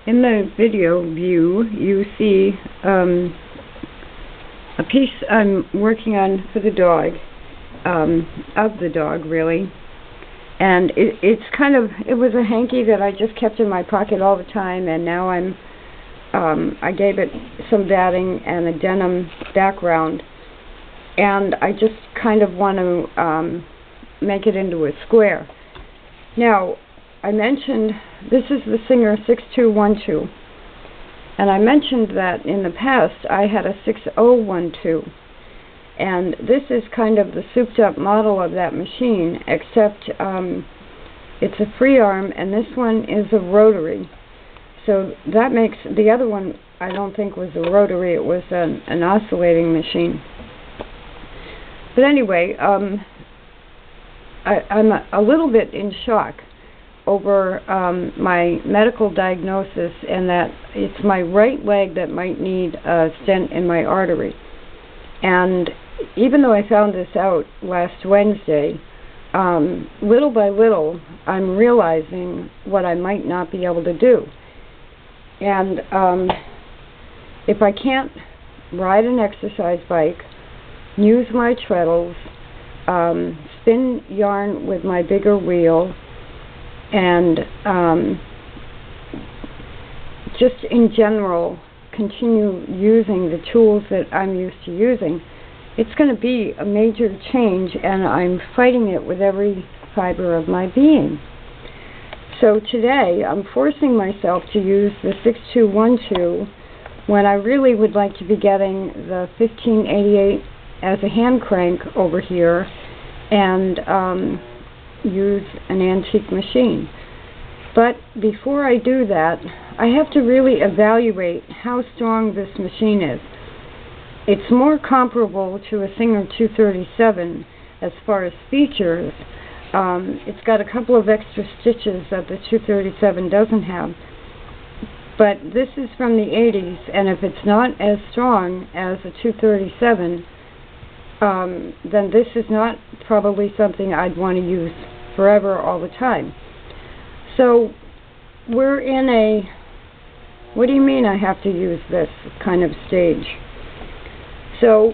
In the video view, you see a piece I'm working on for the dog, of the dog, really. And it was a hanky that I just kept in my pocket all the time, and now I gave it some batting and a denim background, and I just kind of want to make it into a square. Now, I mentioned this is the Singer 6212, and I mentioned that in the past I had a 6012, and this is kind of the souped up model of that machine, except it's a free arm and this one is a rotary. So that makes, the other one I don't think was a rotary, it was an oscillating machine. But anyway, I'm a little bit in shock over my medical diagnosis, and that it's my right leg that might need a stent in my artery. And even though I found this out last Wednesday, little by little I'm realizing what I might not be able to do. And if I can't ride an exercise bike, use my treadles, spin yarn with my bigger wheel, and just in general continue using the tools that I'm used to using, it's going to be a major change, and I'm fighting it with every fiber of my being. So today I'm forcing myself to use the 6212 when I really would like to be getting the 1588 as a hand crank over here and use an antique machine. But before I do that, I have to really evaluate how strong this machine is. It's more comparable to a Singer 237 as far as features. It's got a couple of extra stitches that the 237 doesn't have. But this is from the 80s, and if it's not as strong as a 237, then this is not probably something I'd want to use forever all the time. So we're in a, what do you mean I have to use this kind of stage? So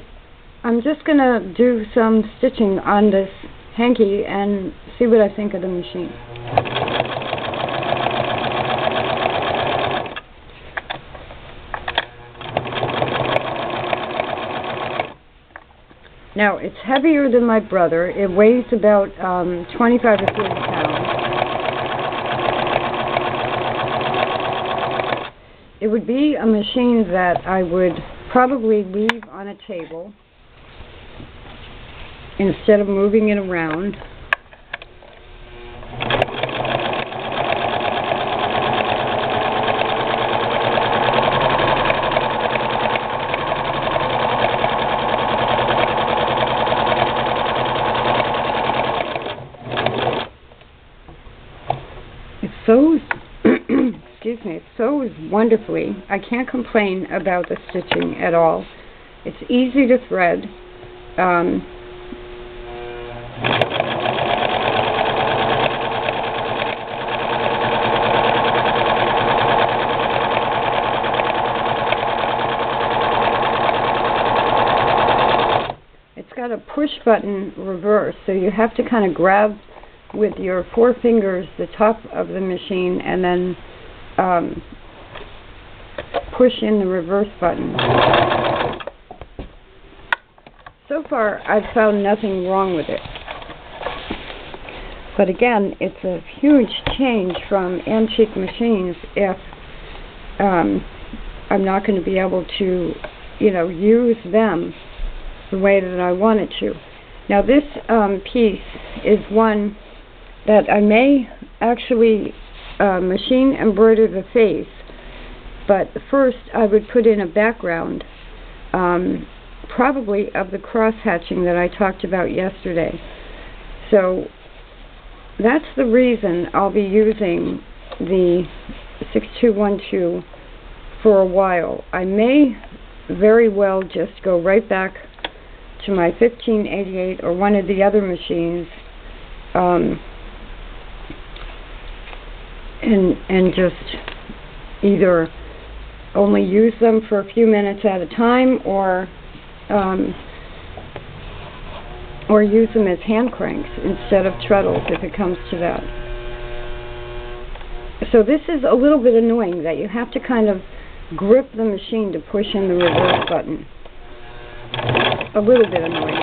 I'm just going to do some stitching on this hanky and see what I think of the machine. Now, it's heavier than my brother. It weighs about 25 or 30 pounds. It would be a machine that I would probably leave on a table instead of moving it around. It sews, excuse me, it sews wonderfully. I can't complain about the stitching at all. It's easy to thread. It's got a push button reverse, so you have to kind of grab with your four fingers the top of the machine and then push in the reverse button. So far I've found nothing wrong with it, but again, it's a huge change from antique machines if I'm not going to be able to, use them the way that I want it to. Now this piece is one that I may actually machine embroider the face, but first I would put in a background, probably of the cross hatching that I talked about yesterday. So that's the reason I'll be using the 6212 for a while. I may very well just go right back to my 1588 or one of the other machines and just either only use them for a few minutes at a time, or use them as hand cranks instead of treadles if it comes to that. So this is a little bit annoying that you have to kind of grip the machine to push in the reverse button. A little bit annoying.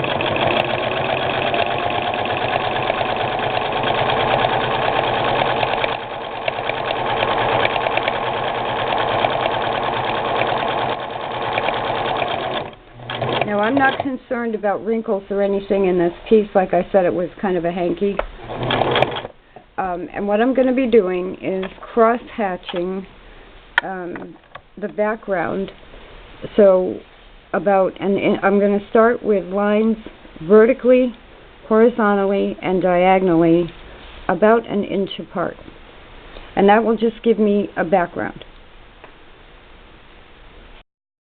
Now, I'm not concerned about wrinkles or anything in this piece. Like I said, it was kind of a hanky. And what I'm going to be doing is cross-hatching the background. So I'm going to start with lines vertically, horizontally, and diagonally about an inch apart. And that will just give me a background.